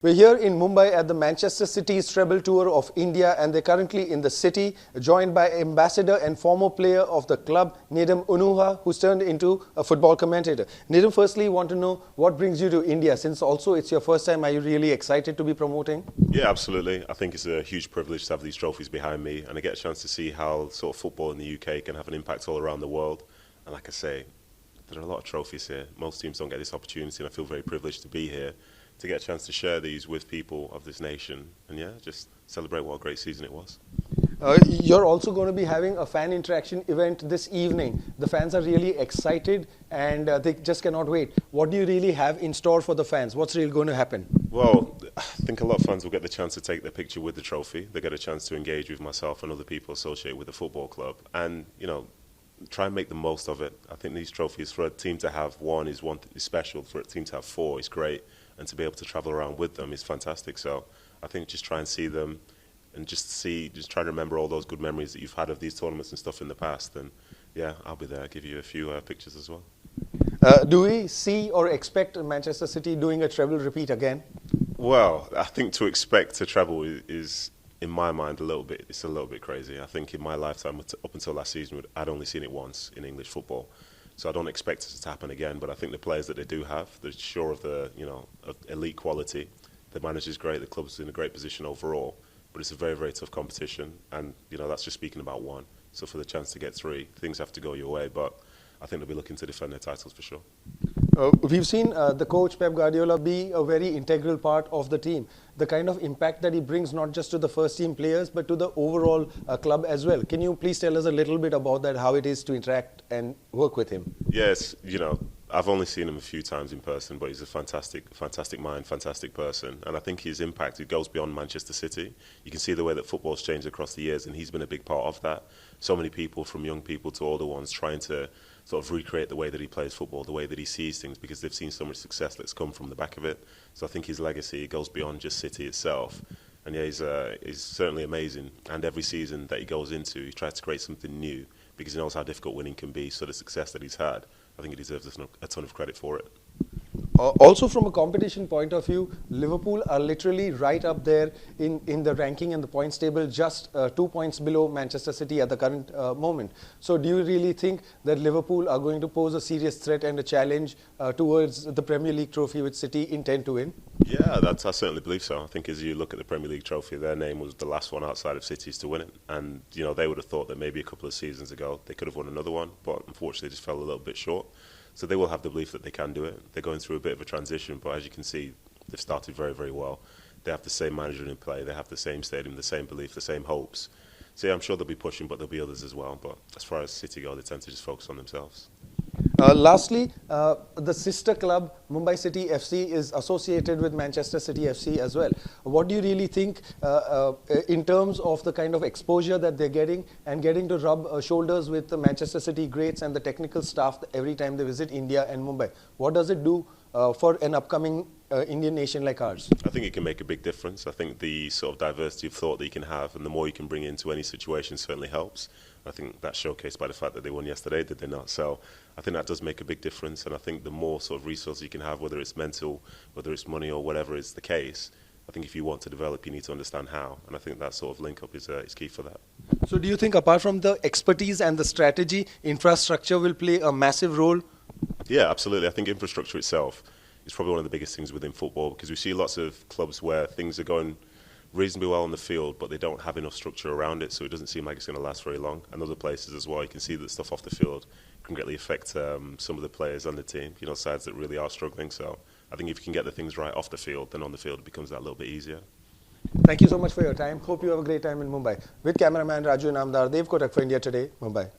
We're here in Mumbai at the Manchester City's Treble Tour of India, and they're currently in the city, joined by ambassador and former player of the club, Nedum Onuoha, who's turned into a football commentator. Nedum, firstly, want to know what brings you to India, since also it's your first time. Are you really excited to be promoting? Yeah, absolutely. I think it's a huge privilege to have these trophies behind me, and I get a chance to see how sort of football in the UK can have an impact all around the world. And like I say, there are a lot of trophies here. Most teams don't get this opportunity, and I feel very privileged to be here, to get a chance to share these with people of this nation and yeah, just celebrate what a great season it was. You're also going to be having a fan interaction event this evening. The fans are really excited and they just cannot wait. What do you really have in store for the fans? What's really going to happen? Well, I think a lot of fans will get the chance to take their picture with the trophy. They get a chance to engage with myself and other people associated with the football club and, you know, try and make the most of it. I think these trophies, for a team to have one is special. For a team to have four is great. And to be able to travel around with them is fantastic. So I think just try and see them and just try to remember all those good memories that you've had of these tournaments and stuff in the past. And yeah, I'll be there, give you a few pictures as well. Do we see or expect Manchester City doing a treble repeat again? Well, I think to expect a treble is in my mind, it's a little bit crazy. I think in my lifetime, up until last season, I'd only seen it once in English football. So I don't expect it to happen again, but I think the players that they do have, they're sure of the, of elite quality. The manager's great, the club's in a great position overall, but it's a very, very tough competition, and that's just speaking about one. So for the chance to get three, things have to go your way, but I think they'll be looking to defend their titles for sure. We've seen the coach Pep Guardiola be a very integral part of the team. The kind of impact that he brings not just to the first team players but to the overall club as well. Can you please tell us a little bit about that, how it is to interact and work with him? Yes, I've only seen him a few times in person, but he's a fantastic mind, fantastic person. And I think his impact, it goes beyond Manchester City. You can see the way that football's changed across the years, and he's been a big part of that. So many people, from young people to older ones, trying to sort of recreate the way that he plays football, the way that he sees things, because they've seen so much success that's come from the back of it. So I think his legacy goes beyond just City itself. And yeah, he's certainly amazing. And every season that he goes into, he tries to create something new, because he knows how difficult winning can be. So the success that he's had, I think he deserves a ton of credit for it. Also from a competition point of view, Liverpool are literally right up there in the ranking and the points table, just 2 points below Manchester City at the current moment. So do you really think that Liverpool are going to pose a serious threat and a challenge towards the Premier League trophy which City intend to win? Yeah, I certainly believe so. I think as you look at the Premier League trophy, their name was the last one outside of City's to win it. And, they would have thought that maybe a couple of seasons ago they could have won another one, but unfortunately just fell a little bit short. So they will have the belief that they can do it. They're going through a bit of a transition, but as you can see, they've started very, very well. They have the same manager in play, they have the same stadium, the same belief, the same hopes. So yeah, I'm sure they'll be pushing, but there'll be others as well. But as far as City go, they tend to just focus on themselves. Lastly, the sister club, Mumbai City FC, is associated with Manchester City FC as well. What do you really think in terms of the kind of exposure that they're getting and getting to rub shoulders with the Manchester City greats and the technical staff every time they visit India and Mumbai? What does it do for an upcoming Indian nation like ours? I think it can make a big difference. I think the sort of diversity of thought that you can have and the more you can bring into any situation certainly helps. I think that's showcased by the fact that they won yesterday, did they not? So I think that does make a big difference, and I think the more sort of resources you can have, whether it's mental, whether it's money or whatever is the case, I think if you want to develop, you need to understand how, and I think that sort of link-up is key for that. So do you think apart from the expertise and the strategy, infrastructure will play a massive role? Yeah, absolutely. I think infrastructure itself is probably one of the biggest things within football, because we see lots of clubs where things are going reasonably well on the field, but they don't have enough structure around it, so it doesn't seem like it's going to last very long. And other places as well, you can see that stuff off the field can greatly affect some of the players on the team, sides that really are struggling. So I think if you can get the things right off the field, then on the field it becomes that little bit easier. Thank you so much for your time. Hope you have a great time in Mumbai. With cameraman Raju Namdar, Dev Kotak for India Today, Mumbai.